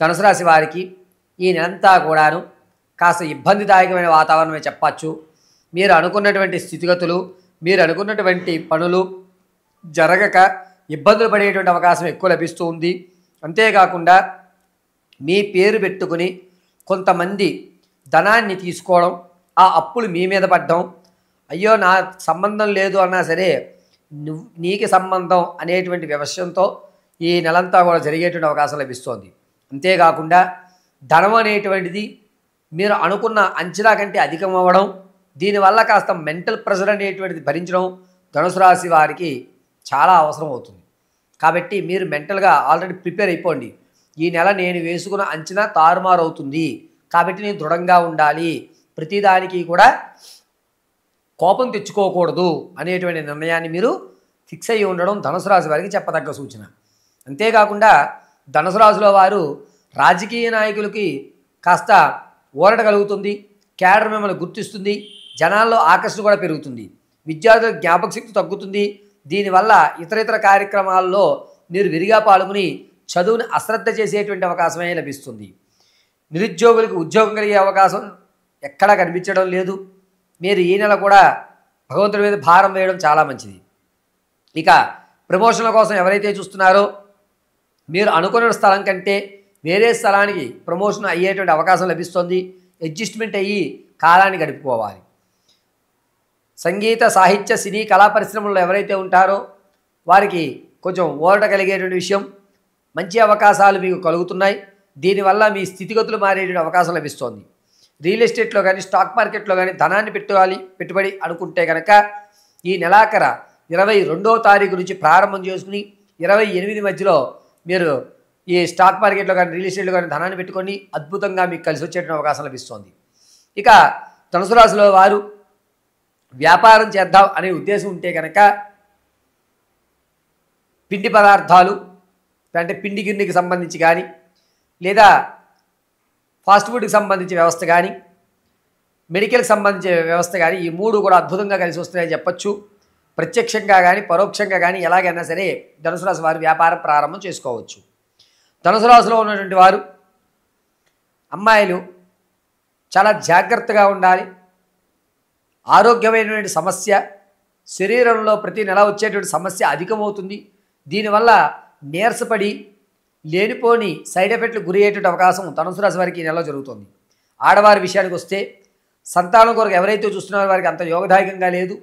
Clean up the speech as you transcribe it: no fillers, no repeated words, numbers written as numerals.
ధనుసు రాశి వారికి ఈ నెలంతా కూడాను కాస్త ఇబ్బందిదాయకమైన వాతావరణమే చెప్పచ్చు. మీరు అనుకున్నటువంటి స్థితిగతులు, మీరు అనుకున్నటువంటి పనులు జరగక ఇబ్బందులు పడేటువంటి అవకాశం ఎక్కువ లభిస్తూ ఉంది. అంతేకాకుండా మీ పేరు పెట్టుకుని కొంతమంది ధనాన్ని తీసుకోవడం, ఆ అప్పులు మీ మీద పడడం, అయ్యో నా సంబంధం లేదు అన్నా సరే నీకు సంబంధం అనేటువంటి విషయంతో ఈ నెలంతా కూడా జరిగేటువంటి అవకాశం లభిస్తోంది. అంతేకాకుండా ధనం అనేటువంటిది మీరు అనుకున్న అంచనా కంటే అధికం అవ్వడం, దీనివల్ల కాస్త మెంటల్ ప్రెషర్ అనేటువంటిది భరించడం ధనుసు రాశి వారికి చాలా అవసరం అవుతుంది. కాబట్టి మీరు మెంటల్గా ఆల్రెడీ ప్రిపేర్ అయిపోండి. ఈ నెల నేను వేసుకున్న అంచనా తారుమారు అవుతుంది కాబట్టి నేను దృఢంగా ఉండాలి, ప్రతిదానికి కూడా కోపం తెచ్చుకోకూడదు అనేటువంటి నిర్ణయాన్ని మీరు ఫిక్స్ అయ్యి ఉండడం ధనుసు రాశి వారికి చెప్పదగ్గ సూచన. అంతేకాకుండా ధనుసు రాశిలో వారు రాజకీయ నాయకులకి కాస్త ఊరట కలుగుతుంది, క్యాడర్ మిమ్మల్ని గుర్తిస్తుంది, జనాల్లో ఆకర్షణ కూడా పెరుగుతుంది, విద్యార్థుల జ్ఞాపక శక్తి తగ్గుతుంది. దీనివల్ల ఇతర కార్యక్రమాల్లో మీరు విరిగా పాల్గొని చదువుని అశ్రద్ధ చేసేటువంటి అవకాశమే లభిస్తుంది. నిరుద్యోగులకు ఉద్యోగం కలిగే అవకాశం ఎక్కడా కనిపించడం లేదు. మీరు ఈ నెల కూడా భగవంతుడి మీద భారం వేయడం చాలా మంచిది. ఇక ప్రమోషన్ల కోసం ఎవరైతే చూస్తున్నారో మీరు అనుకున్న స్థలం కంటే వేరే స్థలానికి ప్రమోషన్ అయ్యేటువంటి అవకాశం లభిస్తుంది. అడ్జస్ట్మెంట్ అయ్యి కాలాన్ని గడుపుకోవాలి. సంగీత, సాహిత్య, సినీ, కళా పరిశ్రమల్లో ఎవరైతే ఉంటారో వారికి కొంచెం ఊరట కలిగేటువంటి విషయం, మంచి అవకాశాలు మీకు కలుగుతున్నాయి. దీనివల్ల మీ స్థితిగతులు మారేటువంటి అవకాశం లభిస్తోంది. రియల్ ఎస్టేట్లో కానీ స్టాక్ మార్కెట్లో కానీ ధనాన్ని పెట్టుబడి అనుకుంటే కనుక ఈ నెలాఖర 22వ తారీఖు నుంచి ప్రారంభం చేసుకుని 28 మధ్యలో మీరు ఈ స్టాక్ మార్కెట్లో కానీ రియల్ ఎస్టేట్లో కానీ ధనాన్ని పెట్టుకొని అద్భుతంగా మీకు కలిసి వచ్చేటువంటి అవకాశం లభిస్తోంది. ఇక ధనుసు రాశిలో వారు వ్యాపారం చేద్దాం అనే ఉద్దేశం ఉంటే కనుక పిండి పదార్థాలు అంటే పిండి గిన్నెకి సంబంధించి కానీ లేదా ఫాస్ట్ ఫుడ్కి సంబంధించిన వ్యవస్థ కానీ మెడికల్కి సంబంధించిన వ్యవస్థ కానీ ఈ మూడు కూడా అద్భుతంగా కలిసి వస్తున్నాయని చెప్పచ్చు. ప్రత్యక్షంగా కానీ పరోక్షంగా కానీ ఎలాగైనా సరే ధనుసు రాశి వారు వ్యాపారం ప్రారంభం చేసుకోవచ్చు. ధనుసు రాశిలో ఉన్నటువంటి వారు అమ్మాయిలు చాలా జాగ్రత్తగా ఉండాలి. ఆరోగ్యమైనటువంటి సమస్య, శరీరంలో ప్రతి నెల వచ్చేటువంటి సమస్య అధికమవుతుంది. దీనివల్ల నీరసపడి లేనిపోని సైడ్ ఎఫెక్ట్లు గురి అయ్యేటువంటి అవకాశం ధనుసు రాశి వారికి ఈ నెలలో జరుగుతుంది. ఆడవారి విషయానికి వస్తే సంతానం కొరకు ఎవరైతే చూస్తున్నారో వారికి అంత యోగదాయకంగా లేదు.